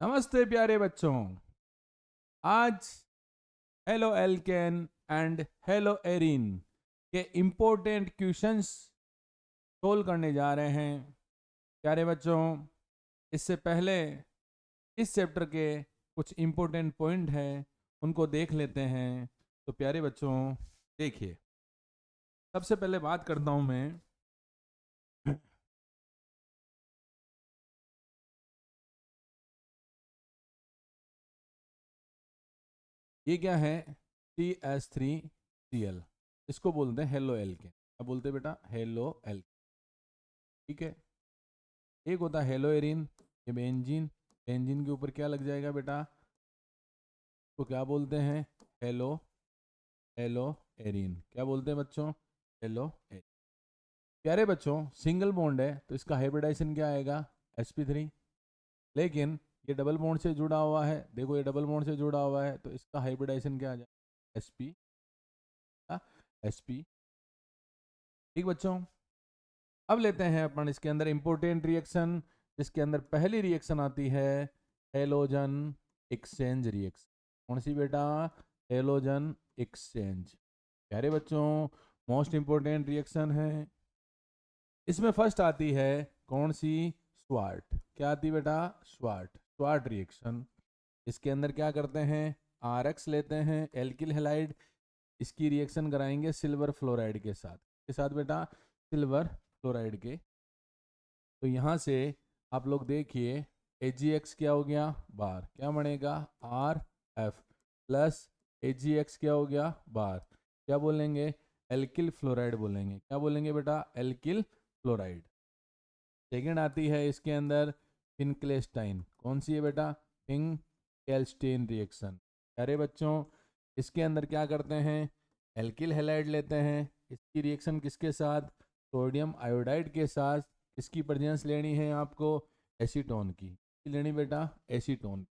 नमस्ते प्यारे बच्चों। आज halo alkane and hello Erin के इम्पोर्टेंट क्वेश्चंस सोल्व करने जा रहे हैं। प्यारे बच्चों, इससे पहले इस चैप्टर के कुछ इम्पोर्टेंट पॉइंट हैं, उनको देख लेते हैं। तो प्यारे बच्चों देखिए, सबसे पहले बात करता हूं मैं ये क्या है, CH3Cl। इसको बोलते हैं हेलो एल्केन। क्या बोलते हैं बेटा? Halo alkane. ठीक है। एक होता है हेलो एरिन, ये बेंजीन। बेंजीन के ऊपर क्या लग जाएगा बेटा? तो क्या बोलते हैं? Hello hello Erin. क्या बोलते हैं बच्चों? Hello Erin. प्यारे बच्चों, सिंगल बॉन्ड है तो इसका हाइब्रिडाइजेशन क्या आएगा? sp3। लेकिन ये डबल बॉन्ड से जुड़ा हुआ है, देखो ये डबल बॉन्ड से जुड़ा हुआ है तो इसका हाइब्रिडाइजेशन क्या आ जाएगा? sp। ठीक बच्चों, अब लेते हैं अपन इसके अंदर इंपॉर्टेंट रिएक्शन, जिसके अंदर पहली रिएक्शन आती है हेलोजन एक्सचेंज रिएक्शन। कौन सी बेटा? Halogen exchange. प्यारे बच्चों, मोस्ट इंपॉर्टेंट रिएक्शन है। इसमें फर्स्ट आती है कौन सी? स्वार्ट। क्या आती है बेटा? Sword reaction. इसके अंदर क्या करते हैं? RX लेते हैं, एल्किल हैलाइड। इसकी रिएक्शन कराएंगे सिल्वर फ्लोराइड के साथ। के साथ बेटा? सिल्वर फ्लोराइड के। तो यहाँ से आप लोग देखिए, AgX क्या हो गया? बार। क्या बनेगा? RF प्लस AgX क्या हो गया? बार। क्या बोलेंगे? एल्किल फ्लोराइड बोलेंगे। क्या बोलेंगे बेटा? Alkyl fluoride. सेकेंड आती है इसके अंदर फिनक्लेस्टाइन। कौन सी है बेटा? फिनकेल्स्टीन रिएक्शन। अरे बच्चों, इसके अंदर क्या करते हैं? एल्किल हैलाइड लेते हैं। इसकी रिएक्शन किसके साथ? सोडियम आयोडाइड के साथ। इसकी प्रेजेंस लेनी है आपको एसीटोन की। लेनी बेटा? एसीटोन।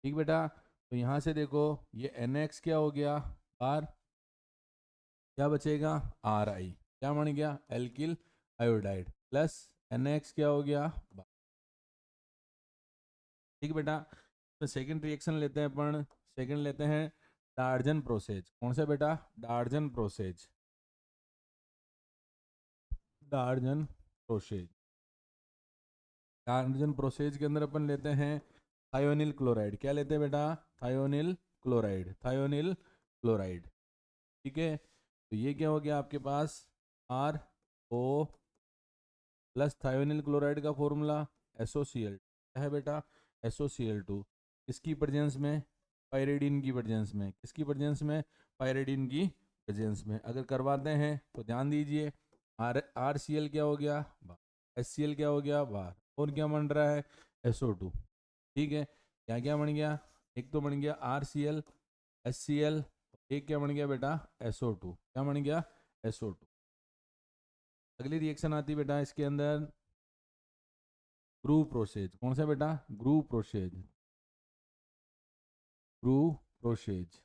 ठीक बेटा। तो यहाँ से देखो, ये NX क्या हो गया? बार। क्या बचेगा? RI। क्या बन गया? एल्किल आयोडाइड प्लस NX क्या हो गया? बार। ठीक बेटा। तो सेकंड रिएक्शन लेते हैं अपन। सेकंड लेते हैं डार्जन प्रोसेज। कौन सा बेटा? डार्जन प्रोसेज। डार्जन प्रोसेज। डार्जन प्रोसेज के अंदर अपन लेते हैं थायोनिल क्लोराइड। क्या लेते हैं बेटा? Thionyl chloride. Thionyl chloride. ठीक है। तो ये क्या हो गया आपके पास? RO प्लस थायोनिल क्लोराइड का फॉर्मूला SOCl। क्या है बेटा? SOCl2। किसकी प्रेजेंस में? पायरिडीन की प्रेजेंस में। किसकी प्रेजेंस में? पायरिडीन की प्रेजेंस में। अगर करवाते हैं तो ध्यान दीजिए, RCl क्या हो गया? बाहर। HCl क्या हो गया? बाहर। और क्या बन रहा है? SO2। ठीक है। क्या क्या बन गया? एक तो बन गया RCl, HCl। एक क्या बन गया बेटा? SO2। क्या बन गया? SO2। अगली रिएक्शन आती बेटा इसके अंदर ग्रुव प्रोसेज। कौन सा बेटा? Groove process. Groove process.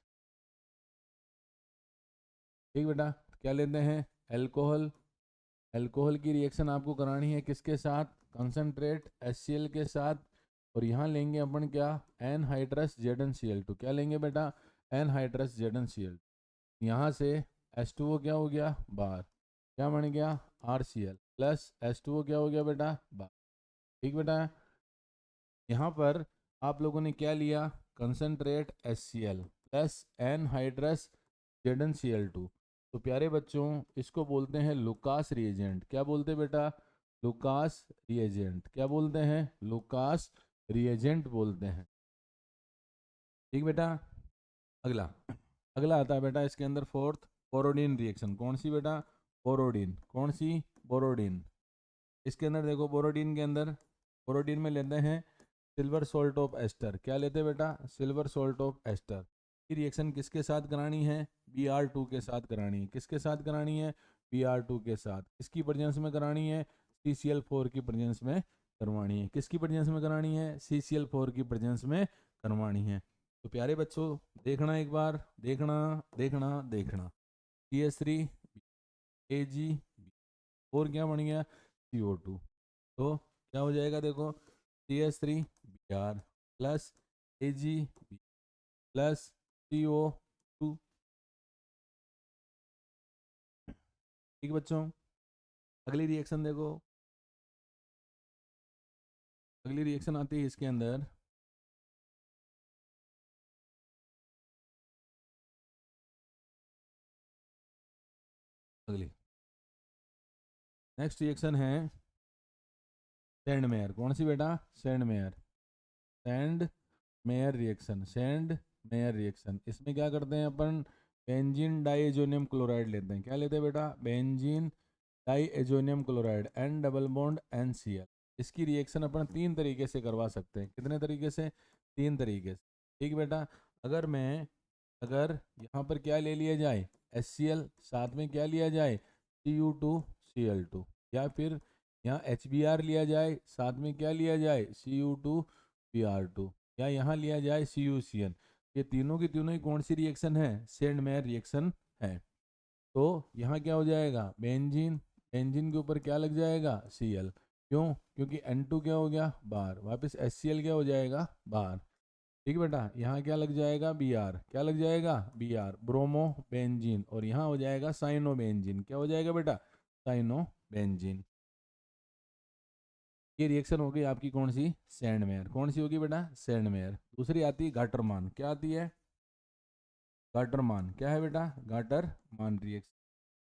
ठीक बेटा। क्या लेते हैं? एल्कोहल। एल्कोहल की रिएक्शन आपको करानी है किसके साथ? कंसंट्रेट HCl के साथ। और यहाँ लेंगे अपन क्या? Anhydrous ZnCl2। क्या लेंगे बेटा? Anhydrous ZnCl। यहाँ से H2O क्या हो गया? बार। क्या बन गया? RCl प्लस H2O क्या हो गया बेटा? बार। ठीक बेटा। यहाँ पर आप लोगों ने क्या लिया? Concentrate HCl plus anhydrous ZnCl2। तो प्यारे बच्चों, इसको बोलते हैं लुकास रिएजेंट। क्या बोलते हैं बेटा? Lucas reagent. क्या बोलते हैं? लुकास रिएजेंट बोलते हैं। ठीक बेटा। अगला अगला आता है बेटा इसके अंदर फोर्थ, बोरोडीन रिएक्शन। कौन सी बेटा? बोरोडीन। कौन सी? बोरोडीन। इसके अंदर देखो, बोरोडीन के अंदर, बोरोडीन में लेते हैं सिल्वर सोल्ट ऑफ एस्टर। क्या लेते हैं बेटा? Silver salt of ester. की रिएक्शन किसके साथ करानी है? Br2 के साथ करानी है। किसके साथ करानी है? Br2 के साथ। किसकी प्रेजेंस में करानी है? CCl4 की प्रेजेंस में करवानी है। किसकी प्रेजेंस में करानी है? CCl4 की प्रेजेंस में करवानी है। तो प्यारे बच्चों, देखना एक बार, देखना देखना देखना। CH3 Ag और क्या बन गया? CO2। तो क्या हो जाएगा? देखो, CH3 यार प्लस Ag प्लस CO2। ठीक है बच्चों, अगली रिएक्शन देखो। अगली रिएक्शन आती है इसके अंदर, अगली नेक्स्ट रिएक्शन है सेंड मेयर। कौन सी बेटा? Send mayor. Send mayor reaction, send mayor reaction. इसमें क्या करते हैं अपन? बेंजीन डाइएजोनियम क्लोराइड लेते हैं। क्या लेते हैं बेटा? Benzene diazonium chloride, N double bond NCl। इसकी रिएक्शन अपन तीन तरीके से करवा सकते हैं। कितने तरीके से? तीन तरीके से। ठीक बेटा, अगर यहाँ पर क्या ले लिया जाए? HCl, साथ में क्या लिया जाए? Cu2Cl2, या फिर यहाँ HBr लिया जाए, साथ में क्या लिया जाए? Cu2Br2, या यहाँ लिया जाए CuCl। ये तीनों की तीनों ही कौन सी रिएक्शन है? सेंड मेयर रिएक्शन है। तो यहाँ क्या हो जाएगा? बेंजीन, बेंजीन के ऊपर क्या लग जाएगा? Cl। क्यों? क्योंकि N2 क्या हो गया? बाहर, वापस HCl क्या हो जाएगा? बाहर। ठीक बेटा, यहाँ क्या लग जाएगा? Br। क्या लग जाएगा? Br, bromo benzene. और यहाँ हो जाएगा साइनो बेंजीन। क्या हो जाएगा बेटा? Cyano benzene. ये रिएक्शन होगी आपकी कौन सी? Sand mayor. कौन सी होगी बेटा? Sand mayor. दूसरी आती है गाटरमान। क्या आती है? गाटरमान। क्या है बेटा? Gattermann reaction.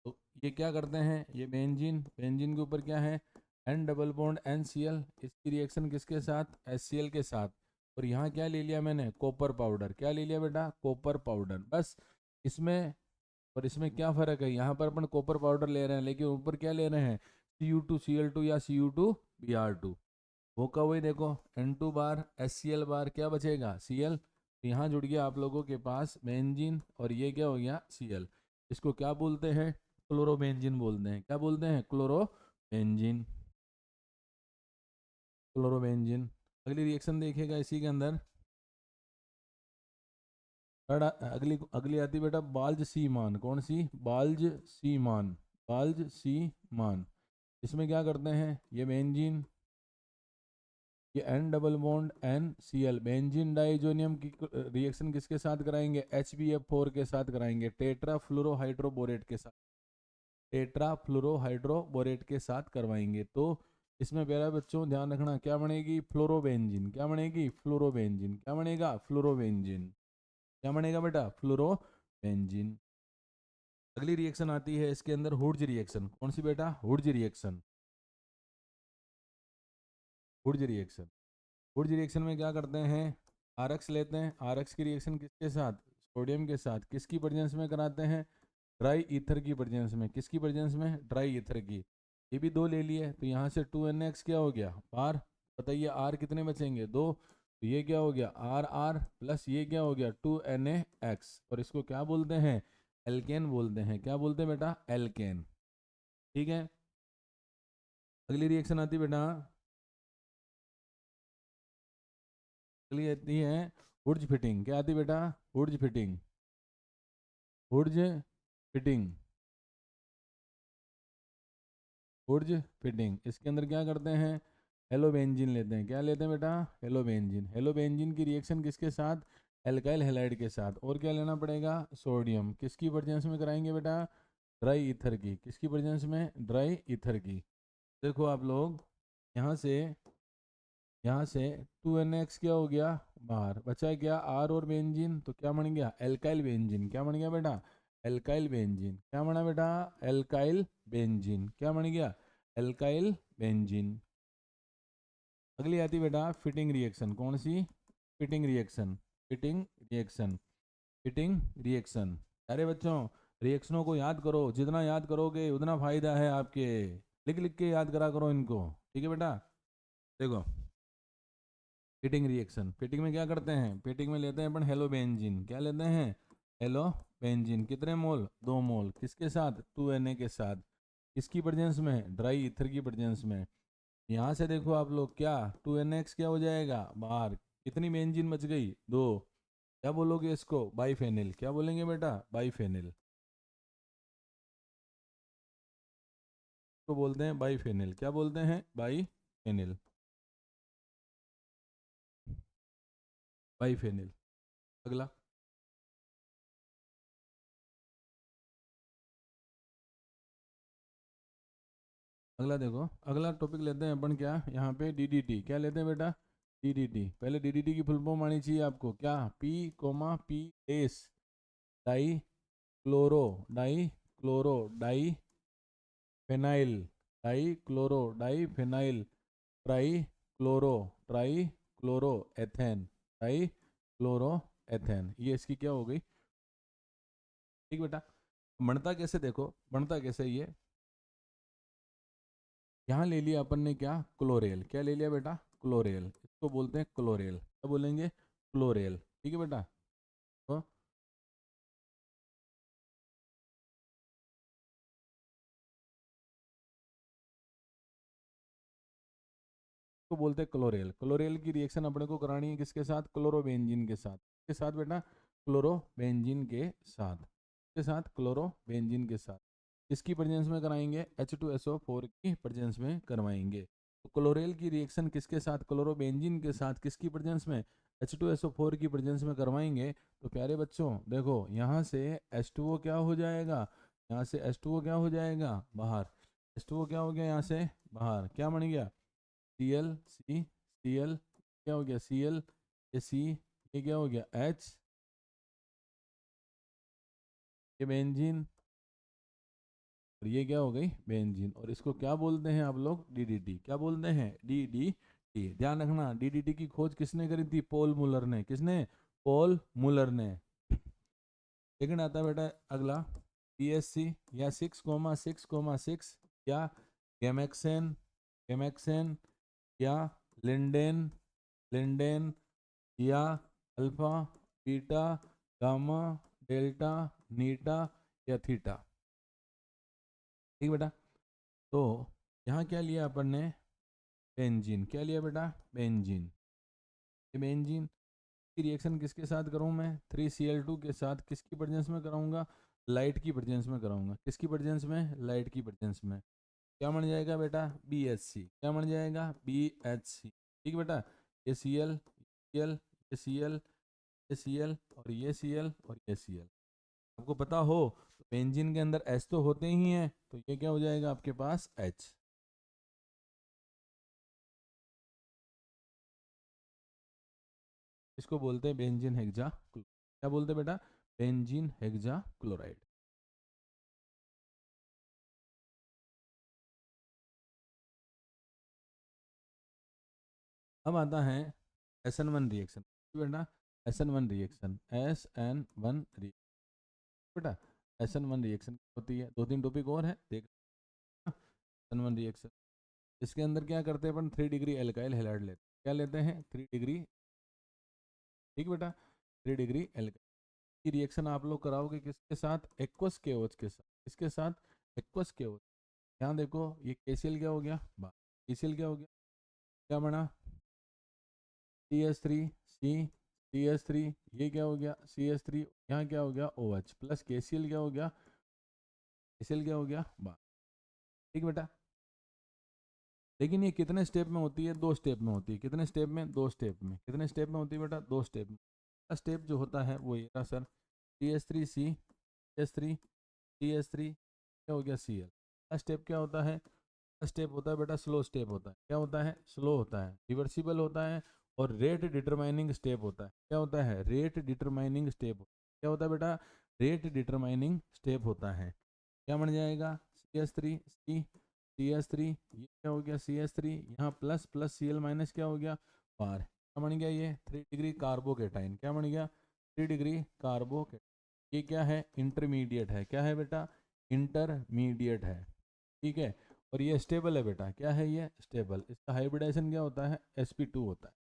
तो ये क्या करते हैं? ये बेंजीन, बेंजीन के ऊपर क्या है? N double bond NCl। इसकी रिएक्शन किसके साथ? HCl के साथ। और यहाँ क्या ले लिया मैंने? Copper powder. क्या ले लिया बेटा? Copper powder. बस इसमें और इसमें क्या फ़र्क है? यहाँ पर अपन कॉपर पाउडर ले रहे हैं, लेकिन ऊपर क्या ले रहे हैं? Cu2Cl2 या Cu2Br2। वो का वही देखो, N2 बार HCl बार, क्या बचेगा? Cl। तो यहाँ जुड़ गया आप लोगों के पास बेंजीन, और ये क्या हो गया? Cl। इसको क्या बोलते हैं? क्लोरोबेंजीन बोलते हैं। क्या बोलते हैं? Chlorobenzene, chlorobenzene. अगली रिएक्शन देखिएगा इसी के अंदर। अगली अगली आती बेटा बाल्ज सीमान। कौन सी? बाल्ज सीमान, बाल्ज सीमान। इसमें क्या करते हैं? ये बेंजीन, ये N double bond NCl, benzene diazonium की रिएक्शन किसके साथ कराएंगे? HBF4 के साथ कराएंगे, टेट्रा फ्लोरोहाइड्रोबोरेट के साथ, टेट्रा फ्लोरोहाइड्रोबोरेट के साथ करवाएंगे। तो इसमें प्यारा बच्चों ध्यान रखना, क्या बनेगी? फ्लोरोबेंजीन। क्या बनेगी? फ्लोरोबेंजीन। क्या बनेगा? फ्लोरोबेंजीन। क्या बनेगा बेटा? फ्लोरोबेंजीन। अगली रिएक्शन आती है इसके अंदर हुड्ज रिएक्शन। कौन सी बेटा? हुड्ज रिएक्शन, हुड्ज रिएक्शन। हुड्ज रिएक्शन में क्या करते हैं? आरएक्स लेते हैं। आरएक्स की रिएक्शन किसके साथ? सोडियम के साथ। किसकी प्रेजेंस में कराते हैं? ड्राई ईथर की प्रेजेंस में। किसकी प्रेजेंस में? ड्राई ईथर की। ये भी दो ले लिए, तो यहाँ से 2NX क्या हो गया? आर। बताइए आर कितने बचेंगे? दो। तो ये क्या हो गया? आर आर प्लस ये क्या हो गया? 2NaX। और इसको क्या बोलते हैं? एल्केन बोलते हैं। क्या बोलते हैं बेटा? एल्केन। ठीक है, अगली रिएक्शन आती बेटा, अगली आती है हुड्ज फिटिंग। क्या आती बेटा? हुड्ज फिटिंग, हुड्ज फिटिंग, हुड्ज फिटिंग। इसके अंदर क्या करते हैं? हेलोबेंजीन लेते हैं। क्या लेते हैं बेटा? हेलोबेंजीन। हेलोबेंजीन की रिएक्शन किसके साथ? एल्काइल हैलाइड के साथ। और क्या लेना पड़ेगा? सोडियम। किसकी प्रेजेंस में कराएंगे बेटा? ड्राई ईथर की। किसकी प्रेजेंस में? ड्राई ईथर की। देखो आप लोग, यहाँ से 2NX क्या हो गया? बाहर बचा क्या? आर और बेंजीन, तो क्या बन गया? Alkyl benzene. क्या बन गया बेटा? Alkyl benzene. क्या बना बेटा? Alkyl benzene. क्या बन गया? Alkyl benzene. अगली आती बेटा फिटिंग रिएक्शन। कौन सी? Fitting reaction, fitting reaction, fitting reaction. अरे बच्चों, रिएक्शनों को याद करो, जितना याद करोगे उतना फायदा है आपके। लिख लिख के याद करा करो इनको। ठीक है बेटा, देखो फिटिंग रिएक्शन। फिटिंग में क्या करते हैं? फिटिंग में लेते हैं अपन हेलोबेंजीन। क्या लेते हैं? हेलोबेंजीन। कितने मोल? 2 मोल। किसके साथ? 2Na के साथ। किसकी प्रेजेंस में? ड्राई ईथर की प्रेजेंस में। यहाँ से देखो आप लोग, क्या 2NX क्या हो जाएगा? बाहर। कितनी बेंजीन बच गई? 2। क्या बोलोगे इसको? बाईफेनिल। क्या बोलेंगे बेटा? बाईफेनिल को बोलते हैं बाईफेनिल। क्या बोलते हैं? बाईफेनिल। बाइफेनिल। अगला अगला देखो, अगला टॉपिक लेते हैं अपन क्या यहाँ पे, डीडीटी। क्या लेते हैं बेटा, डीडीटी। पहले डीडीटी की फुल फॉर्म आनी चाहिए आपको, क्या, P comma P S, di chloro, di chloro di phenyl, di chloro di phenyl, tri chloro ethane, tri chloro ethane. ये इसकी क्या हो गई, ठीक बेटा। बनता कैसे देखो, बनता कैसे ये, यहाँ ले लिया अपन ने क्या, क्लोरेल। क्या ले लिया बेटा, क्लोरेल। इसको बोलते हैं क्लोरेल, क्या बोलेंगे, क्लोरेल। ठीक है बेटा। तो इसको बोलते हैं क्लोरेल। क्लोरेल की रिएक्शन अपने को करानी है किसके साथ, क्लोरोबेंजीन के साथ। के साथ बेटा, क्लोरोबेंजीन के साथ, के साथ क्लोरोबेंजीन के साथ। किसकी प्रेजेंस में कराएंगे, H2SO4 की प्रेजेंस में करवाएंगे। तो क्लोरेल की रिएक्शन किसके साथ, क्लोरोबेंजीन के साथ, किसकी प्रेजेंस में, H2SO4 की प्रेजेंस में करवाएंगे। तो प्यारे बच्चों देखो, यहाँ से H2O क्या हो जाएगा, यहाँ से H2O क्या हो जाएगा बाहर, H2O क्या हो गया यहाँ से बाहर, क्या बन गया, Cl, क्या हो गया Cl, ये C, ये क्या हो गया H, ये बेंजीन, और ये क्या हो गई बेंजीन। और इसको क्या बोलते हैं आप लोग, डीडीटी। क्या बोलते हैं, डीडीटी। ध्यान रखना, डीडीटी की खोज किसने करी थी, पॉल मुलर ने। किसने, पॉल मुलर ने। लेकिन आता है बेटा अगला, पीएससी या 6,6,6 या गेमेक्सेन, गेमेक्सेन या लिंडेन, लिंडेन या अल्फा, बीटा, गामा, डेल्टा, नीटा या थीटा। ठीक बेटा। तो यहाँ क्या लिया अपन ने, बेंजीन। क्या लिया बेटा, बेंजीन। ये बेंजीन की रिएक्शन किसके साथ करूँ मैं, 3Cl2 के साथ। किसकी प्रेजेंस में कराऊंगा, लाइट की प्रेजेंस में कराऊंगा। किसकी प्रेजेंस में, लाइट की प्रेजेंस में। क्या बन जाएगा बेटा, BHC। क्या बन जाएगा, BHC। ठीक बेटा। ये Cl, Cl, ये Cl, ये Cl और ये Cl और ये Cl। आपको पता हो तो बेंजीन के अंदर H तो होते ही हैं, तो ये क्या हो जाएगा आपके पास H। इसको बोलते हैं बेंजीन हेक्सा, क्या बोलते हैं बेटा, बेंजीन हेक्सा क्लोराइड। अब आता है SN1 रिएक्शन बेटा, SN1 रिएक्शन, SN1 रिएक्शन बेटा। SN1 रिएक्शन होती है, दो तीन टॉपिक और है देख। SN1 रिएक्शन, इसके अंदर क्या करते हैं अपन, 3 डिग्री एल्काइल हैलाइड लेते हैं। क्या लेते हैं, 3 डिग्री, ठीक बेटा, 3 डिग्री एल्काइल की रिएक्शन आप लोग कराओगे किसके साथ, एक्वस केओच के साथ। किसके साथ, एक्वस केओच। यहाँ देखो ये KCl क्या हो गया, KCl क्या हो गया, क्या बना, CS3 C, CS3, ये क्या हो गया CS3, यहाँ क्या हो गया OH प्लस KCl क्या हो गया, KCl क्या हो गया बा। ठीक बेटा। लेकिन ये कितने स्टेप में होती है, 2 स्टेप में होती है। कितने स्टेप में, 2 स्टेप में। कितने स्टेप में होती है बेटा, 2 स्टेप में। पहला स्टेप जो होता है वो ये रहा सर, CS3C, CS3, CS3 क्या हो गया Cl। पहला स्टेप क्या होता है, स्टेप होता है बेटा स्लो स्टेप होता है। क्या होता है, स्लो होता है, रिवर्सिबल होता है, और रेट डिटरमाइनिंग स्टेप होता है। क्या होता है, रेट डिटरमाइनिंग स्टेप। क्या होता है बेटा, रेट डिटरमाइनिंग स्टेप होता है। क्या बन जाएगा, CS3C, CS3, ये क्या हो गया CS3, यहाँ प्लस प्लस Cl माइनस क्या हो गया बार। क्या बन गया ये, 3 डिग्री कार्बोकेटाइन। क्या बन गया, 3 डिग्री कार्बोकेटाइन। ये क्या है, इंटरमीडिएट है। क्या है बेटा, इंटरमीडिएट है। ठीक है। और ये स्टेबल है बेटा, क्या है ये स्टेबल। इसका हाइब्रिडाइजेशन क्या होता है, sp2 होता है।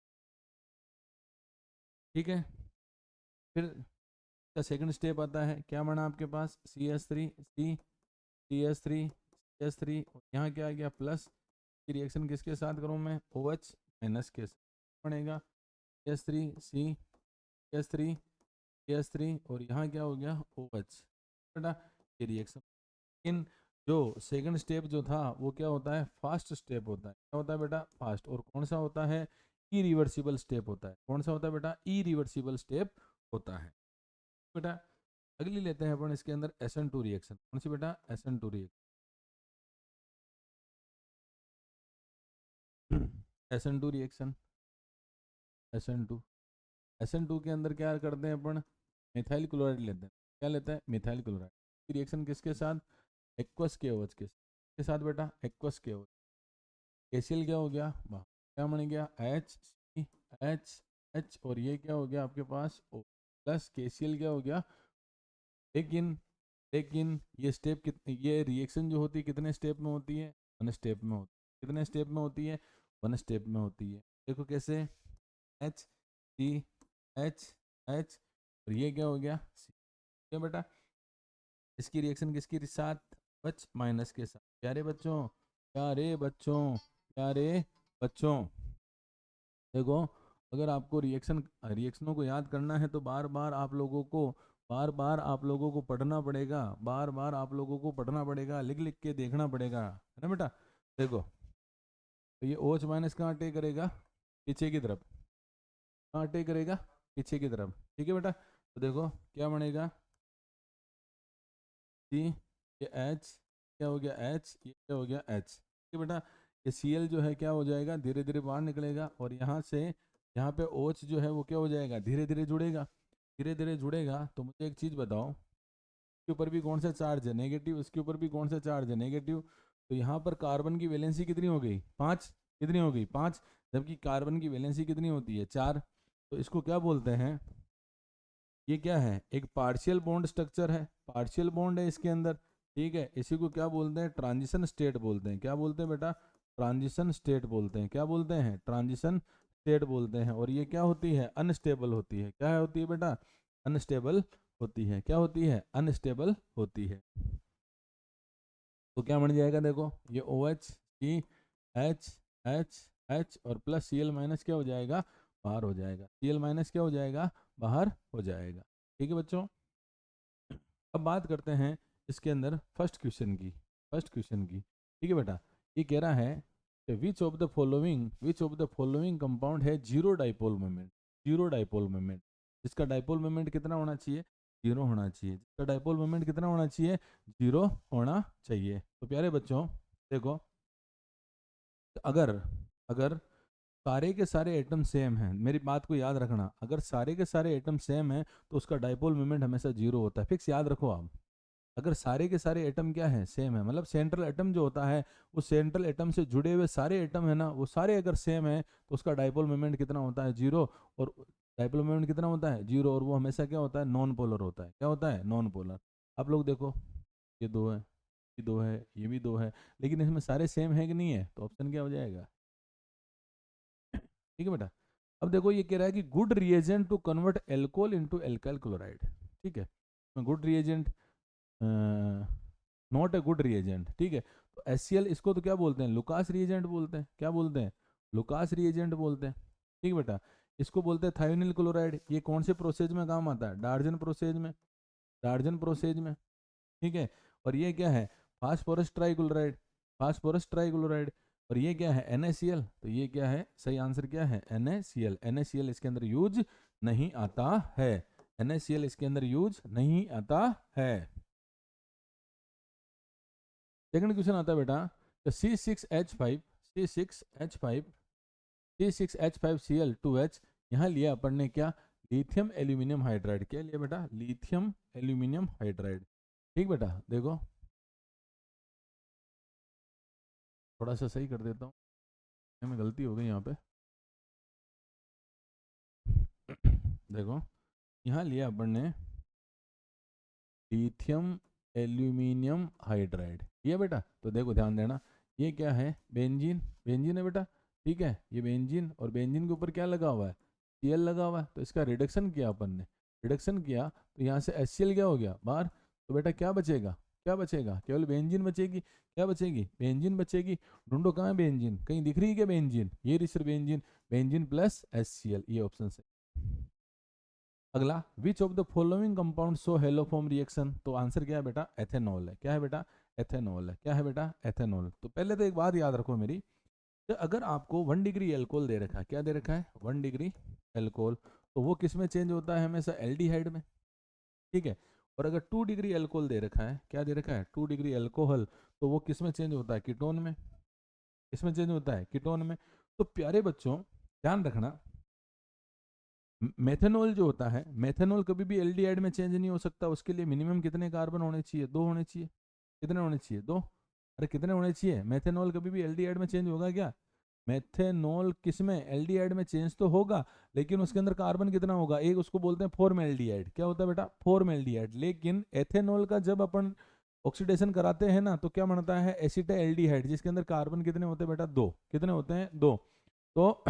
ठीक है। फिर इसका सेकंड स्टेप आता है, क्या बना आपके पास, CS3C, CS3 यहाँ क्या आ गया प्लस। की रिएक्शन किसके साथ करूँ मैं, OH माइनस के साथ बनेगा, CS3C, CS3 और यहाँ क्या हो गया OH बेटा। ये रिएक्शन, लेकिन जो सेकंड स्टेप जो था वो क्या होता है, फास्ट स्टेप होता है। क्या होता है बेटा, फास्ट। और कौन सा होता है, इरिवर्सिबल स्टेप होता है। कौन सा होता है बेटा? इरिवर्सिबल स्टेप होता है बेटा। अगली लेते हैं अपन इसके अंदर SN2 रिएक्शन। कौन सी बेटा? SN2 reaction. SN2 reaction, SN2। SN2 के अंदर क्या करते हैं अपन? मिथाइल क्लोराइड लेते हैं। क्या लेते हैं? Methyl chloride. रिएक्शन किसके साथ? एक्वस KOH के साथ बेटा, एक्वस KOH। KCl क्या हो गया? क्या बन गया? HCH, और ये क्या हो गया आपके पास? O प्लस KCl क्या हो गया? लेकिन लेकिन ये स्टेप कितने, ये रिएक्शन जो होती है कितने स्टेप में होती है? 1 स्टेप में होती है। कितने स्टेप में होती है? 1 स्टेप में होती है। देखो कैसे, HCH और ये क्या हो गया? क्या बेटा? इसकी रिएक्शन किसके साथ? H माइनस के साथ। प्यारे बच्चों, प्यारे बच्चों, प्यारे बच्चों, देखो अगर आपको रिएक्शनों को याद करना है तो बार बार आप लोगों को पढ़ना पड़ेगा, बार बार आप लोगों को पढ़ना पड़ेगा, लिख लिख के देखना पड़ेगा, है ना बेटा। देखो तो ये OH माइनस कहाँ अटैक करेगा? पीछे की तरफ। कहाँ अटैक करेगा? पीछे की तरफ। ठीक है बेटा। तो देखो क्या बनेगा? ये H क्या हो गया? H, ये क्या हो गया? H। ठीक है बेटा। ये Cl जो है क्या हो जाएगा? धीरे धीरे बाहर निकलेगा, और यहाँ से यहाँ पे OH जो है वो क्या हो जाएगा? धीरे धीरे जुड़ेगा। धीरे धीरे जुड़ेगा तो मुझे एक चीज़ बताओ, इसके ऊपर भी कौन सा चार्ज है? नेगेटिव। इसके ऊपर भी कौन सा चार्ज है? नेगेटिव। तो यहाँ पर कार्बन की वैलेंसी कितनी हो गई? 5। कितनी हो गई? 5। जबकि कार्बन की वैलेंसी कितनी होती है? 4। तो इसको क्या बोलते हैं? ये क्या है? एक पार्शियल बॉन्ड स्ट्रक्चर है, पार्शियल बॉन्ड है इसके अंदर। ठीक है, इसी को क्या बोलते हैं? ट्रांजिशन स्टेट बोलते हैं। क्या बोलते हैं बेटा? ट्रांजिशन स्टेट बोलते हैं। क्या बोलते हैं? ट्रांजिशन स्टेट बोलते हैं। और ये क्या होती है? अनस्टेबल होती है। क्या होती है बेटा? अनस्टेबल होती है। क्या होती है? अनस्टेबल होती है। तो क्या बन जाएगा? देखो ये OH C H H H और प्लस Cl माइनस क्या हो जाएगा? बाहर हो जाएगा। Cl माइनस क्या हो जाएगा? बाहर हो जाएगा। ठीक है बच्चों। अब बात करते हैं इसके अंदर फर्स्ट क्वेश्चन की। ठीक है बेटा। ये कह रहा है कि which of the following compound है zero dipole moment? Zero dipole moment. इसका डाइपोल मोमेंट कितना होना चाहिए? 0 होना चाहिए। इसका डाइपोल मोमेंट कितना होना चाहिए? 0 होना चाहिए। तो प्यारे बच्चों देखो, अगर अगर सारे के सारे एटम सेम हैं, मेरी बात को याद रखना, अगर सारे के सारे एटम सेम हैं तो उसका डाइपोल मोमेंट हमेशा 0 होता है। फिक्स याद रखो आप। अगर सारे के सारे एटम क्या है? सेम है, मतलब सेंट्रल एटम जो होता है, उस सेंट्रल एटम से जुड़े हुए सारे एटम है ना, वो सारे अगर सेम है तो उसका डाइपोल मोमेंट कितना होता है? 0। और डाइपोल मोमेंट कितना होता है? 0। और वो हमेशा क्या होता है? नॉन पोलर होता है। क्या होता है? Non polar. आप लोग देखो, ये 2 है, ये 2 है, ये भी 2 है, लेकिन इसमें सारे सेम है कि नहीं है? तो ऑप्शन क्या हो जाएगा? ठीक है बेटा। अब देखो ये कह रहा है कि good reagent to convert alcohol into alkyl chloride. ठीक है, good reagent, not a good reagent. ठीक है, तो HCl इसको तो क्या बोलते हैं? लुकास रिएजेंट बोलते हैं। क्या बोलते हैं? लुकास रिएजेंट बोलते हैं। ठीक है बेटा। इसको बोलते हैं थायोनिल क्लोराइड। ये कौन से प्रोसेज में काम आता है? डार्जन प्रोसेज में, डार्जन प्रोसेज में। ठीक है, और ये क्या है? Phosphorus trichloride, phosphorus trichloride. और ये क्या है? NaCl। तो ये क्या है? सही आंसर क्या है? NaCl। NaCl इसके अंदर यूज नहीं आता है। NaCl इसके अंदर यूज नहीं आता है। सेकंड क्वेश्चन आता है बेटा, C6H5 C6H5 C6H5Cl2H, यहाँ लिया अपन ने क्या? Lithium aluminium hydride. क्या लिया बेटा? Lithium aluminium hydride. ठीक बेटा। देखो थोड़ा सा सही कर देता हूँ, में गलती हो गई यहाँ पे। देखो यहाँ लिया अपन ने लिथियम एल्यूमिनियम हाइड्राइड, ये बेटा। तो देखो ध्यान देना, ये क्या है? बेंजीन। बेंजीन है बेटा। ठीक है, ये बेंजीन, और बेंजीन के ऊपर क्या लगा हुआ है? Cl लगा हुआ है। तो इसका रिडक्शन किया अपन ने, रिडक्शन किया तो यहाँ से HCl क्या हो गया? बाहर। तो बेटा क्या बचेगा? क्या बचेगा? केवल बेंजीन बचेगी। क्या बचेगी? बेंजीन बचेगी। ढूंढो कहाँ है बेंजीन? कहीं दिख रही है क्या बेंजीन? ये रही sir benzene, benzene plus HCl, ये ऑप्शन है। अगला, विच of the following compound so haloform reaction? तो आंसर क्या है बेटा? एथेनॉल है। क्या है बेटा? एथेनॉल है। क्या है बेटा? एथेनॉल। तो पहले तो एक बात याद रखो मेरी, तो अगर आपको 1 डिग्री एल्कोहल दे रखा है, क्या दे रखा है 1 डिग्री एल्कोहल, तो वो किस में चेंज होता है हमेशा एल्डिहाइड में, ठीक है। और अगर 2 डिग्री एल्कोहल दे रखा है, क्या दे रखा है 2 डिग्री एल्कोहल, तो वो किस में चेंज होता है कीटोन में, किस में चेंज होता है कीटोन में। तो प्यारे बच्चों ध्यान रखना, मेथेनॉल जो होता है, मेथेनॉल कभी भी एल्डिहाइड में चेंज नहीं हो सकता, उसके लिए मिनिमम कितने कार्बन होने चाहिए 2 होने चाहिए, कितने होने चाहिए 2, अरे कितने होने चाहिए। मेथेनॉल कभी भी एल्डिहाइड में चेंज होगा क्या, मेथेनॉल किस में एल्डिहाइड में चेंज तो होगा, लेकिन उसके अंदर कार्बन कितना होगा, एक उसको बोलते हैं फॉर्मेल्डिहाइड, क्या होता है बेटा फॉर्मेल्डिहाइड। लेकिन एथेनॉल का जब अपन ऑक्सीडेशन कराते हैं ना, तो क्या बनता है एसिटाल्डिहाइड, जिसके अंदर कार्बन कितने होते हैं बेटा 2, कितने होते हैं 2। तो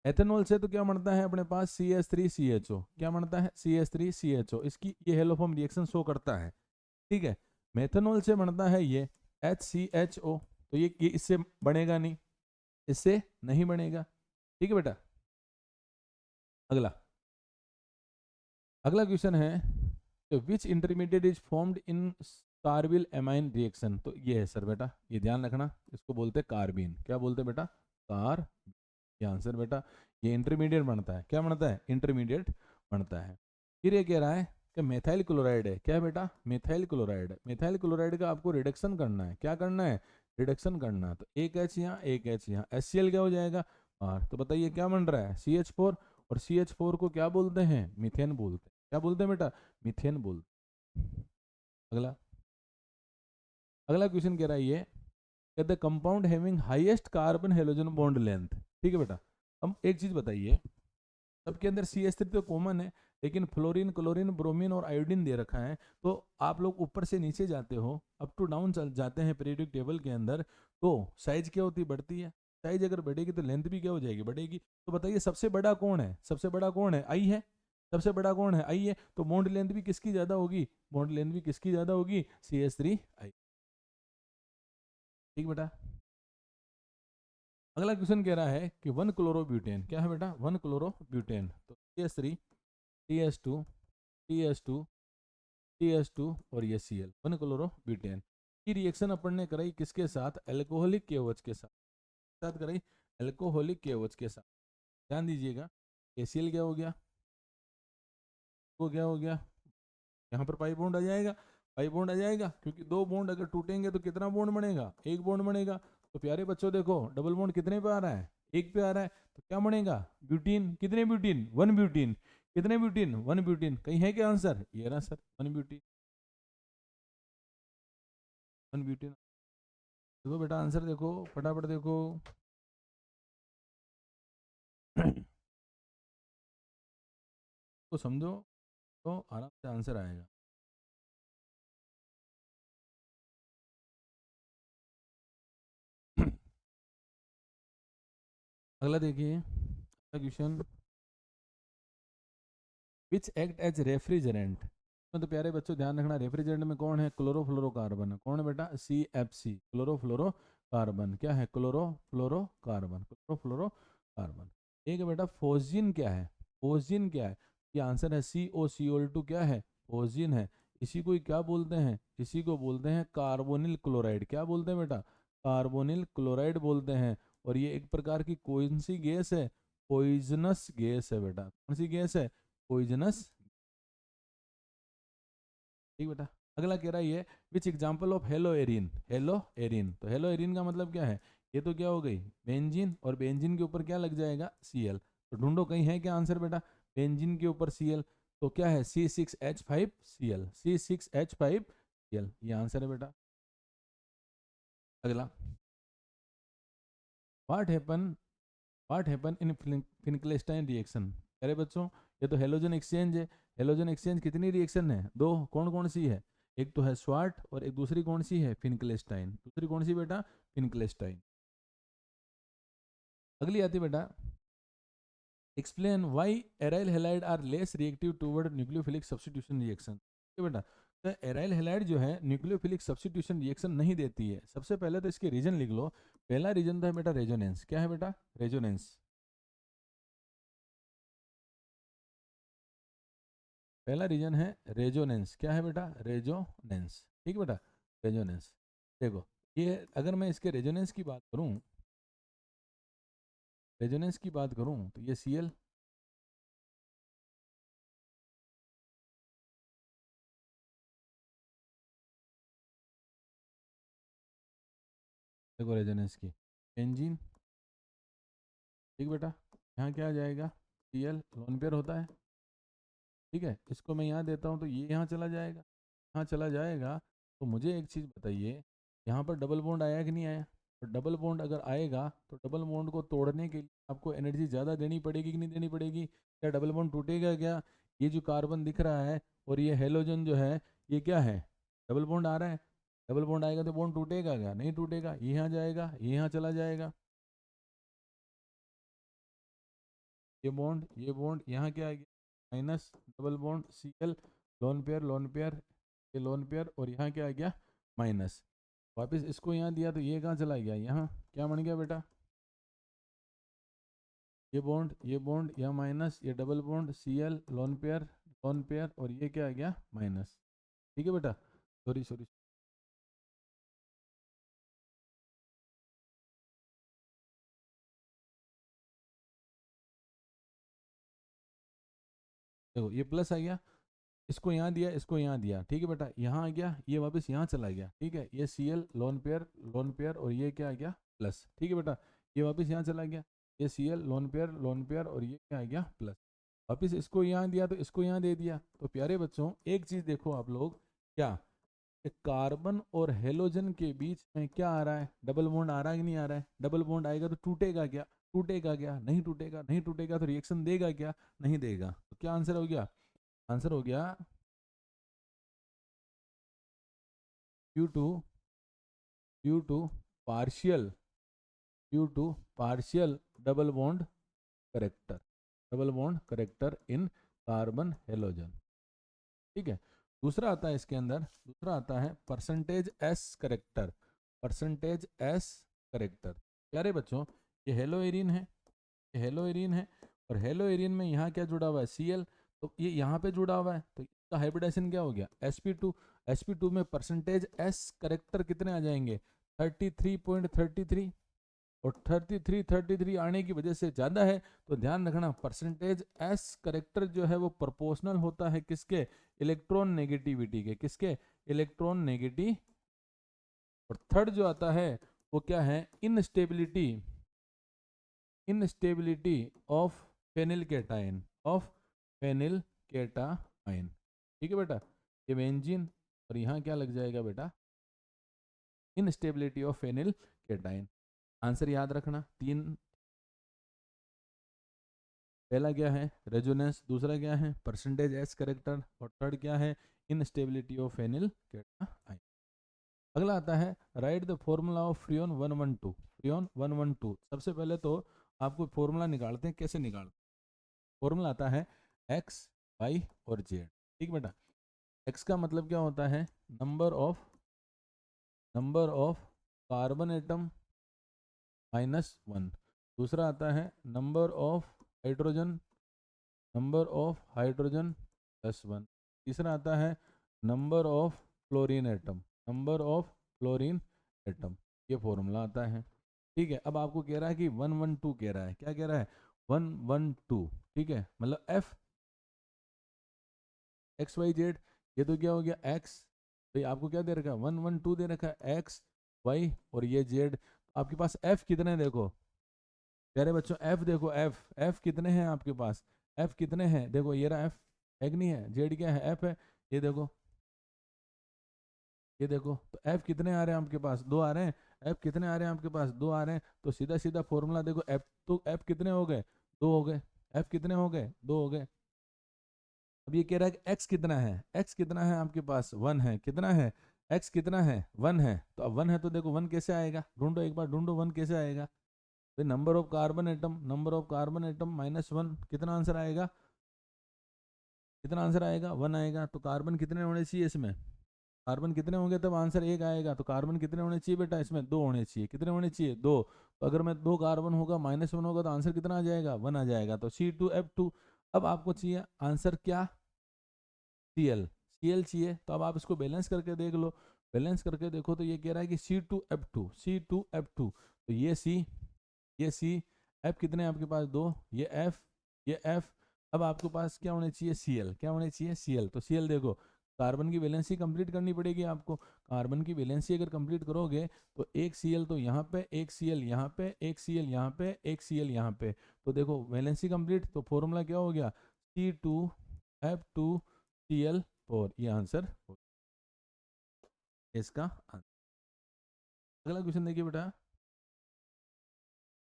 एथेनॉल से तो क्या बनता है अपने पास CH3CHO, क्या बनता है CH3CHO, इसकी ये हेलोफॉर्म रिएक्शन शो करता है, ठीक है। मेथेनॉल से बनता है ये HCHO, तो ये इससे बनेगा नहीं, इससे नहीं बनेगा, ठीक है बेटा। अगला अगला क्वेश्चन है which intermediate is formed in carbylamine reaction, तो ये है सर बेटा, ये ध्यान रखना, इसको बोलते हैं कार्बीन, क्या बोलते हैं बेटा कार, ये आंसर बेटा, ये इंटरमीडिएट बनता है, क्या बनता है इंटरमीडिएट बनता है। फिर ये कह रहा है कि मेथाइल क्लोराइड है, क्या है बेटा मेथाइल क्लोराइड है, मेथाइल क्लोराइड का आपको रिडक्शन करना है, क्या करना है रिडक्शन करना है, तो एक एच यहाँ एक एच यहाँ, HCl क्या हो जाएगा R, तो बताइए क्या बन रहा है CH4, और CH4 को क्या बोलते हैं मीथेन बोलते हैं, क्या बोलते हैं बेटा मीथेन बोलते हैं। अगला अगला क्वेश्चन कह रहा है ये the compound having highest carbon halogen bond length, ठीक है बेटा। अब एक चीज बताइए, सबके अंदर CH3 तो कॉमन है, लेकिन फ्लोरीन क्लोरीन ब्रोमीन और आयोडीन दे रखा है, तो आप लोग ऊपर से नीचे जाते हो, अप टू डाउन चल जाते हैं पीरियोडिक टेबल के अंदर, तो साइज क्या होती है बढ़ती है, साइज अगर बढ़ेगी तो लेंथ भी क्या हो जाएगी बढ़ेगी। तो बताइए सबसे बड़ा कौन है, सबसे बड़ा कौन है आई है, सबसे बड़ा कौन है आई है, तो बॉन्ड लेंथ भी किसकी ज्यादा होगी, बॉन्ड लेंथ भी किसकी ज्यादा होगी CH3 आई, ठीक बेटा। अगला क्वेश्चन कह रहा है कि 1 क्लोरोब्यूटेन, क्या है बेटा 1 क्लोरोब्यूटेन, तो CH3 TS2 TS2 TS2 और ये Cl 1 क्लोरोब्यूटेन की रिएक्शन अपन ने कराई किसके साथ एल्कोहलिक केवच के साथ कराई एल्कोहलिक केवच के साथ। ध्यान दीजिएगा ACl क्या हो गया, वो क्या हो गया, यहाँ पर पाई बॉन्ड आ जाएगा, पाई बॉन्ड आ जाएगा, क्योंकि दो बॉन्ड अगर टूटेंगे तो कितना बॉन्ड बनेगा एक बॉन्ड बनेगा। तो प्यारे बच्चों देखो डबल बॉन्ड कितने पे आ रहा है एक पे आ रहा है, तो क्या बनेगा ब्यूटीन, कितने ब्यूटीन 1 ब्यूटीन, कितने ब्यूटीन 1 ब्यूटीन, कहीं है क्या आंसर, ये रहा सर 1 ब्यूटीन 1 ब्यूटीन। देखो बेटा आंसर देखो फटाफट देखो तो समझो, तो आराम से आंसर आएगा। अगला देखिए अगला question, which act as refrigerant, तो प्यारे बच्चों ध्यान रखना रेफ्रिजरेंट में कौन है क्लोरोफ्लोरोकार्बन, कौन है बेटा CFC क्लोरोफ्लोरोकार्बन, क्या है क्लोरोफ्लोरोकार्बन क्लोरोफ्लोरोकार्बन। एक है बेटा फोजिन, क्या है फोजिन क्या है, ये आंसर है COCl2, क्या है फोजिन है। इसी को क्या बोलते हैं, इसी को बोलते हैं कार्बोनिल क्लोराइड, क्या बोलते हैं बेटा कार्बोनिल क्लोराइड बोलते हैं। और ये एक प्रकार की कौन सी गैस है, पॉइजनस गैस है बेटा, कौन सी गैस है पॉइजनस, ठीक बेटा। अगला कह रहा है ये which example of haloarene, haloarene, तो हेलो एरिन का मतलब क्या है, ये तो क्या हो गई बेंजीन, और बेंजीन के ऊपर क्या लग जाएगा Cl, तो ढूंढो कहीं है क्या आंसर बेटा बेंजीन के ऊपर Cl, तो क्या है C6H5Cl C6H5Cl, ये आंसर है बेटा। अगला what happen what happen in Finkelstein reaction, अरे बच्चों ये तो हेलोजन एक्सचेंज है, हेलोजन एक्सचेंज कितनी रिएक्शन है दो, कौन कौन सी है, एक तो है स्वाट और एक दूसरी कौन सी है फिनक्लेस्टाइन, दूसरी कौन सी बेटा फिनक्लेस्टाइन। अगली आती बेटा explain why aryl halide are less reactive toward nucleophilic substitution reaction, बेटा तो एराइल हैलाइड जो है न्यूक्लियोफिलिक सब्स्टिट्यूशन रिएक्शन नहीं देती है। सबसे पहले तो इसके रीजन लिख लो, पहला रीजन था बेटा रेजोनेंस, क्या है बेटा रेजोनेंस, पहला रीजन है रेजोनेंस, क्या है बेटा रेजोनेंस, ठीक है बेटा रेजोनेंस। देखो ये अगर मैं इसके रेजोनेंस की बात करूं, रेजोनेंस की बात करूं तो ये Cl, देखो रेजोनेंस की बेंजीन, ठीक बेटा, यहाँ क्या आ जाएगा, Cl लोन पेयर होता है, ठीक है। इसको मैं यहाँ देता हूँ तो ये यहाँ चला जाएगा, यहाँ चला जाएगा। तो मुझे एक चीज़ बताइए, यहाँ पर डबल बॉन्ड आया कि नहीं आया? तो डबल बॉन्ड अगर आएगा तो डबल बॉन्ड को तोड़ने के लिए आपको एनर्जी ज़्यादा देनी पड़ेगी कि नहीं देनी पड़ेगी? क्या डबल बॉन्ड टूटेगा क्या? ये जो कार्बन दिख रहा है और ये हेलोजन जो है, ये क्या है? डबल बॉन्ड आ रहा है। डबल बॉन्ड आएगा तो बॉन्ड टूटेगा क्या? नहीं टूटेगा, ये यहाँ जाएगा, ये यहाँ चला जाएगा। ये बॉन्ड यहाँ क्या आ गया, minus double bond Cl, lone pair lone pair, ये लोन पेयर, और यहाँ क्या आ गया, माइनस। वापस इसको यहाँ दिया तो ये कहाँ चला गया, यहाँ क्या बन गया बेटा, ये बॉन्ड यहाँ माइनस, ये double bond Cl lone pair, और ये क्या आ गया, माइनस। ठीक है बेटा, सॉरी सॉरी, देखो ये प्लस आ गया, इसको यहाँ दिया, इसको यहाँ दिया, ठीक है बेटा, यहाँ आ गया, ये वापस यहाँ चला गया, ठीक है। ये Cl लोन पेयर, और ये क्या आ गया, प्लस, ठीक है बेटा। ये वापस यहाँ चला गया, ये Cl लोन पेयर, और ये क्या आ गया, प्लस। वापस इसको यहाँ दिया तो इसको यहाँ दे दिया। तो प्यारे बच्चों एक चीज़ देखो आप लोग, क्या कार्बन और हेलोजन के बीच में क्या आ रहा है, डबल बॉन्ड आ रहा है कि नहीं आ रहा है? डबल बॉन्ड आएगा तो टूटेगा क्या? टूटेगा क्या? नहीं टूटेगा, नहीं टूटेगा तो रिएक्शन देगा क्या? नहीं देगा। तो क्या आंसर हो गया? आंसर हो गया Q2 Q2 partial Q2 partial double bond character, double bond character in carbon halogen, ठीक है। दूसरा आता है इसके अंदर, दूसरा आता है percentage S character, percentage S character. प्यारे बच्चों ये हेलो एरीन है, ये हेलो एरीन है, और हेलो एरीन में यहाँ क्या जुड़ा हुआ है, Cl, तो ये यहाँ पे जुड़ा हुआ है, तो इसका हाइब्रिडाइजेशन क्या हो गया, sp2। sp2 में परसेंटेज एस करेक्टर कितने आ जाएंगे, 33.33, और 33 आने की वजह से ज़्यादा है। तो ध्यान रखना परसेंटेज एस करेक्टर जो है वो प्रोपोर्शनल होता है किसके, इलेक्ट्रॉन नेगेटिविटी के, किसके, इलेक्ट्रॉन नेगेटिव। और थर्ड जो आता है वो क्या है, instability, instability of phenyl cation, of phenyl cation, ठीक है बेटा। ये बेंजीन, और यहाँ क्या लग जाएगा बेटा, instability of phenyl cation. Answer याद रखना तीन, पहला क्या है रेजोनेंस, दूसरा क्या है परसेंटेज एस करेक्टर, और थर्ड क्या है इनस्टेबिलिटी ऑफ फेनिल केटाइन। अगला आता है right the formula of Freon 112, Freon 112। सबसे पहले तो आपको फॉर्मूला निकालते हैं, कैसे निकालते हैं? फॉर्मूला आता है एक्स वाई और जेड, ठीक बेटा। एक्स का मतलब क्या होता है, नंबर ऑफ कार्बन एटम -1। दूसरा आता है नंबर ऑफ हाइड्रोजन, +1। तीसरा आता है number of fluorine atom, number of fluorine atom. ये फॉर्मूला आता है, ठीक है। अब आपको कह रहा है कि 112 कह रहा है, क्या कह रहा है, 112, ठीक है। मतलब एफ एक्स वाई जेड, ये तो क्या हो गया एक्स, तो आपको क्या दे रखा है 112 दे रखा है, एक्स वाई और ये जेड। आपके पास एफ कितने हैं देखो प्यारे बच्चों, एफ देखो, एफ एफ कितने हैं आपके पास, एफ कितने हैं देखो, ये रहा एफ, एक नहीं है, जेड क्या है, एफ है, ये देखो, ये देखो। तो एफ कितने आ रहे हैं आपके पास, दो आ रहे हैं। एफ कितने आ रहे हैं आपके पास, दो आ रहे हैं। तो सीधा सीधा फॉर्मूला देखो, एफ तो एफ कितने हो गए, दो हो गए। एफ कितने हो गए, दो हो गए। अब ये कह रहा है कि एक्स कितना है, एक्स कितना है आपके पास, वन है, कितना है, एक्स कितना है, वन है। तो अब वन है तो देखो वन कैसे आएगा, ढूंढो एक बार, ढूंढो वन कैसे आएगा। तो number of carbon atom, number of carbon atom -1, कितना आंसर आएगा, कितना आंसर आएगा, वन आएगा। तो कार्बन कितने होने चाहिए इसमें, कार्बन कितने होंगे तब आंसर एक आएगा। तो कार्बन कितने होने चाहिए बेटा, इसमें दो होने चाहिए, कितने होने चाहिए, दो। तो अगर मैं दो कार्बन होगा -1 होगा तो आंसर कितना आ जाएगा, वन आ जाएगा। तो C2F2। अब आपको चाहिए आंसर क्या, Cl चाहिए। तो अब आप इसको बैलेंस करके देख लो, बैलेंस करके देखो तो ये कह रहा है कि C2F2, तो ये C, ये C, एफ कितने हैं आपके पास? 2। ये एफ, ये एफ। अब आपके पास क्या होने चाहिए? Cl। क्या होने चाहिए? Cl। तो Cl देखो, कार्बन की वैलेंसी कंप्लीट करनी पड़ेगी आपको। कार्बन की वैलेंसी अगर कंप्लीट करोगे तो एक Cl तो यहाँ पे, एक Cl यहाँ पे, एक Cl यहाँ पे, एक Cl यहाँ पे। तो देखो वैलेंसी कंप्लीट, तो फॉर्मूला क्या हो गया? C2F2Cl4। ये आंसर इसका आंसर। अगला क्वेश्चन देखिए बेटा,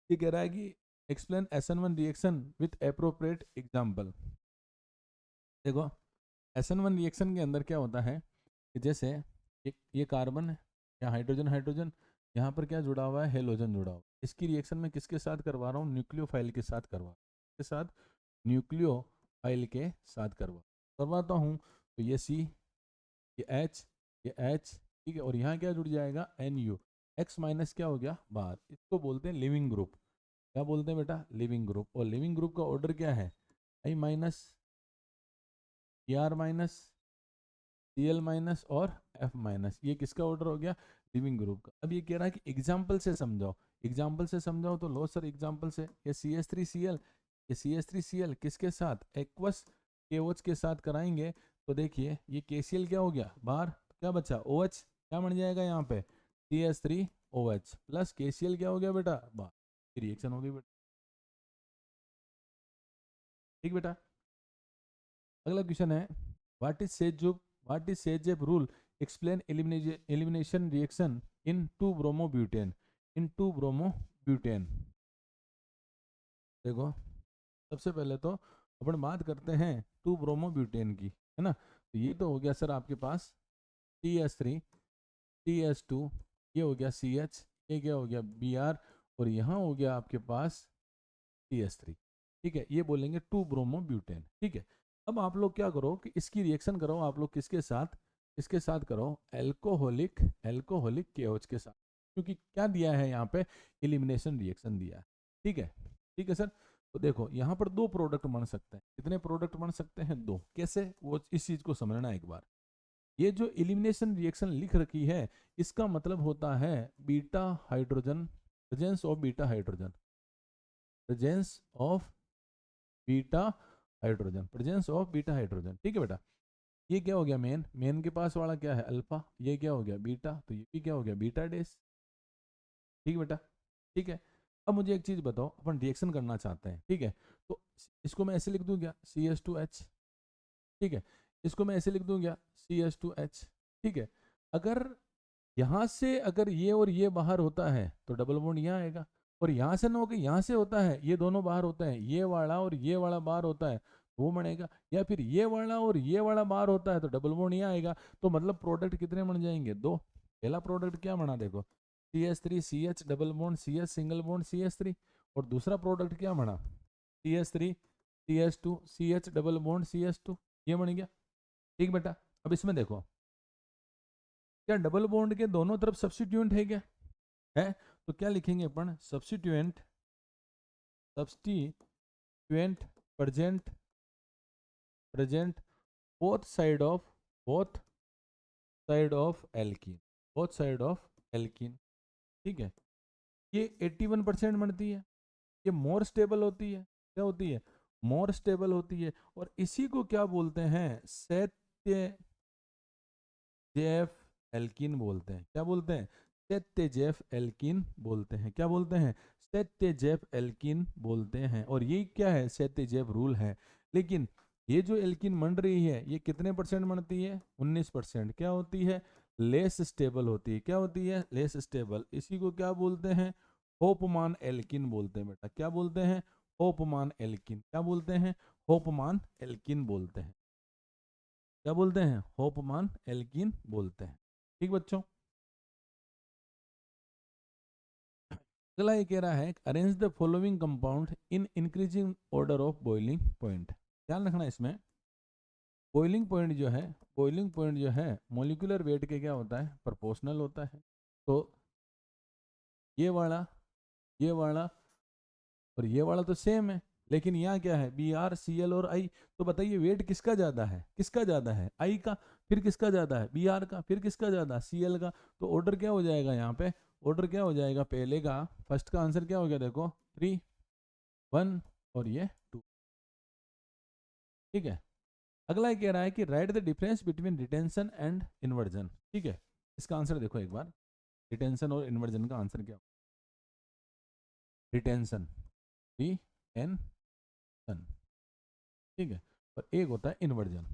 ये कह रहा है कि explain SN1 reaction with appropriate example. देखो SN1 रिएक्शन के अंदर क्या होता है कि जैसे ये कार्बन है, या हाइड्रोजन हाइड्रोजन, यहाँ पर क्या जुड़ा हुआ है? हेलोजन जुड़ा हुआ है। इसकी रिएक्शन में किसके साथ करवा रहा हूँ? न्यूक्लियोफाइल के साथ करवा, के साथ न्यूक्लियोफाइल के साथ करवाता हूँ। तो ये C, ये H, ये H, ठीक है, और यहाँ क्या जुड़ जाएगा? NU। X माइनस क्या हो गया? बाहर। इसको बोलते हैं लिविंग ग्रुप। क्या बोलते हैं बेटा? Leaving group. और लिविंग ग्रुप का ऑर्डर क्या है? I minus, ER minus, Cl minus और F माइनस। ये किसका ऑर्डर हो गया? लिविंग ग्रुप का। अब ये कह रहा है कि एग्जाम्पल से समझाओ। एग्जाम्पल से समझाओ तो लो सर एग्जाम्पल से, ये CH3Cl, ये CH3Cl किसके साथ? एक्वस KOH के साथ कराएंगे। तो देखिए ये KCl क्या हो गया? बाहर। क्या बचा? OH। क्या बन जाएगा यहाँ पे? CH3OH प्लस KCl क्या हो गया बेटा? बाहर। रिएक्शन हो गई बेटा। ठीक बेटा। अगला क्वेश्चन है, what is Saytzeff rule explain elimination reaction in 2-bromobutane। In 2-bromobutane। देखो सबसे पहले तो अपन बात करते हैं 2-bromobutane की, है ना। तो ये तो हो गया सर आपके पास CH3 CH2, ये हो गया CH, ये क्या हो गया? Br, और यहाँ हो गया आपके पास CH3। ठीक है, ये बोलेंगे 2-bromobutane। ठीक है, अब आप लोग क्या करो कि इसकी रिएक्शन करो आप लोग किसके साथ? इसके साथ करो एल्कोहलिक KOH के साथ, क्योंकि क्या दिया है यहाँ पे? एलिमिनेशन रिएक्शन दिया है। ठीक है, ठीक है सर। तो देखो यहाँ पर 2 प्रोडक्ट बन सकते हैं। कितने प्रोडक्ट बन सकते हैं? 2। कैसे? वो इस चीज को समझना एक बार। ये जो एलिमिनेशन रिएक्शन लिख रखी है, इसका मतलब होता है beta hydrogen, presence of beta hydrogen, presence of beta hydrogen, presence of beta hydrogen. ठीक है बेटा। ये क्या हो गया? मेन के पास वाला क्या है? अल्फा। ये क्या हो गया? बीटा। तो ये भी क्या हो गया? बीटा डेस। ठीक है बेटा। ठीक है, अब मुझे एक चीज बताओ, अपन रिएक्शन करना चाहते हैं, ठीक है, तो इसको मैं ऐसे लिख दूं क्या? CH2H। ठीक है, इसको मैं ऐसे लिख दूं क्या? CH2H। ठीक है, अगर यहाँ से अगर ये और ये बाहर होता है तो डबल बॉन्ड यहाँ आएगा, और यहाँ से ना होकर यहाँ से होता है, ये दोनों बाहर होता है, ये वाला और ये वाला बाहर होता है, वो बनेगा। या फिर ये वाला और ये वाला बाहर होता है तो डबल बॉन्ड यहाँ आएगा। तो मतलब प्रोडक्ट कितने बन जाएंगे? 2। पहला प्रोडक्ट क्या बना? देखो CH3 CH double bond CH single bond CH3, और दूसरा प्रोडक्ट क्या बना? CH3 CH2 CH double bond CH2। ये बन गया। ठीक बेटा। अब इसमें देखो, क्या डबल बॉन्ड के दोनों तरफ सब्स्टिट्यूएंट है क्या? है। तो क्या लिखेंगे अपन? Substituent present present both side of alkene, both side of alkene. ठीक है, ये 81% बनती है। ये मोर स्टेबल होती है। क्या होती है? मोर स्टेबल होती है। और इसी को क्या बोलते हैं? सत्य जेफ एल्कीन बोलते हैं। क्या बोलते हैं? सेत्यजेफ एल्कीन बोलते हैं। क्या बोलते हैं? सेत्यजेफ एल्कीन बोलते हैं। और ये क्या है? सेत्यजेफ रूल है। लेकिन ये जो एल्कीन बन रही है, ये कितने परसेंट बनती है? 19%। क्या होती है? लेस स्टेबल होती है। क्या होती है? Less stable. इसी को क्या बोलते हैं? होपमान एल्कीन बोलते हैं बेटा। क्या बोलते हैं? होपमान एल्कीन। क्या बोलते हैं? होपमान एल्कीन बोलते हैं। क्या बोलते हैं? होपमान एल्कीन बोलते हैं। ठीक बच्चों। अगला ये कह रहा है arrange the following compound in increasing order of boiling point. ध्यान रखना इसमें, बॉइलिंग पॉइंट जो है मोलिकुलर वेट के क्या होता है? प्रोपोर्शनल होता है। तो ये वाला, ये वाला और ये वाला तो सेम है, लेकिन यहाँ क्या है? Br Cl और I। तो बताइए वेट किसका ज्यादा है? किसका ज्यादा है? I का। फिर किसका ज्यादा है? Br का। फिर किसका ज्यादा? Cl का। तो ऑर्डर क्या हो जाएगा यहाँ पे? ऑर्डर क्या हो जाएगा? पहले का, फर्स्ट का आंसर क्या हो गया? देखो 3, 1 और ये 2। ठीक है, अगला कह रहा है कि right the difference between retention and inversion. ठीक है, इसका आंसर देखो एक बार, रिटेंशन और इन्वर्जन का आंसर क्या? रिटेंशन, रिटेंशन, ठीक है, और एक होता है इन्वर्जन।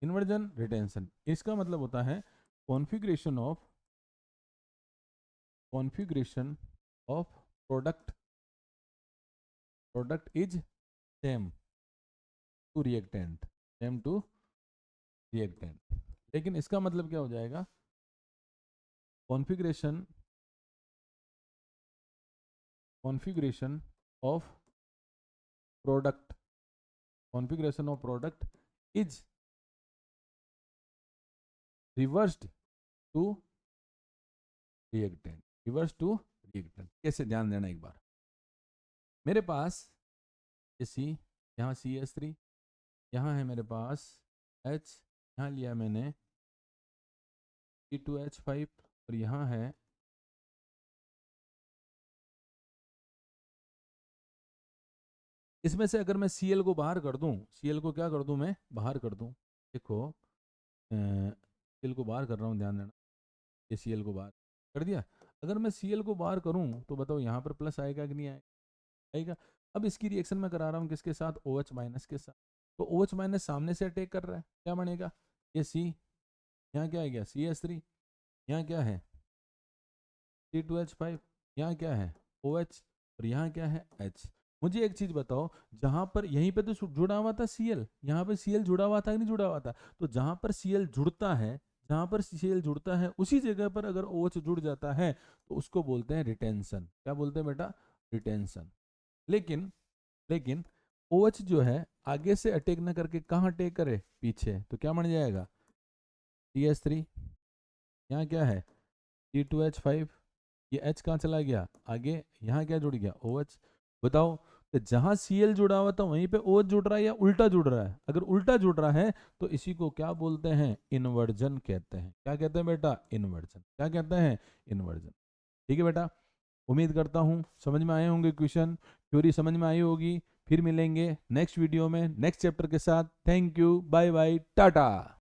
इन्वर्जन, रिटेंशन, इसका मतलब होता है configuration of product is same to reactant, same to reactant. लेकिन इसका मतलब क्या हो जाएगा? Configuration of product is reversed to reactant. कैसे, ध्यान देना एक बार। मेरे पास ये C, यहाँ CH3, यहाँ है मेरे पास H, यहाँ लिया मैंने C2H5 और यहाँ है इसमें से अगर मैं Cl को बाहर कर दूं, Cl को क्या कर दूं, मैं बाहर कर दूं। देखो Cl को बाहर कर रहा हूँ, ध्यान देना, ये Cl को बाहर कर दिया। अगर मैं Cl को बाहर करूं तो बताओ यहाँ पर प्लस आएगा कि नहीं आएगा? अब इसकी रिएक्शन मैं करा रहा हूँ किसके साथ? OH माइनस के साथ। तो OH माइनस सामने से अटैक कर रहा है, क्या बनेगा? ये C, यहाँ क्या आ गया? CH3, यहाँ क्या है? C2H5, यहाँ क्या है? OH, और यहाँ क्या है? H। मुझे एक चीज बताओ, जहां पर यहीं पे तो जुड़ा हुआ था Cl, यहाँ पे Cl जुड़ा हुआ था कि नहीं जुड़ा हुआ था? तो जहां पर Cl जुड़ता है उसी जगह पर अगर OH जुड़ जाता है तो उसको बोलते हैं रिटेंशन। क्या बोलते हैं बेटा? रिटेंशन। लेकिन OH जो है आगे से अटैक न करके कहाँ अटैक करे? पीछे। तो क्या बन जाएगा? CH3, यहाँ क्या है? C2H5, ये H कहाँ चला गया? आगे। यहाँ क्या जुड़ गया? OH। बताओ, तो जहां Cl जुड़ा हुआ था वहीं पे OH जुड़ रहा है या उल्टा जुड़ रहा है? अगर उल्टा जुड़ रहा है तो इसी को क्या बोलते हैं? इन्वर्जन कहते हैं। क्या कहते हैं बेटा? इन्वर्जन। क्या कहते हैं? इन्वर्जन। ठीक है बेटा, उम्मीद करता हूँ समझ में आए होंगे क्वेश्चन, थ्योरी समझ में आई होगी। फिर मिलेंगे नेक्स्ट वीडियो में नेक्स्ट चैप्टर के साथ। Thank you, bye bye, Tata.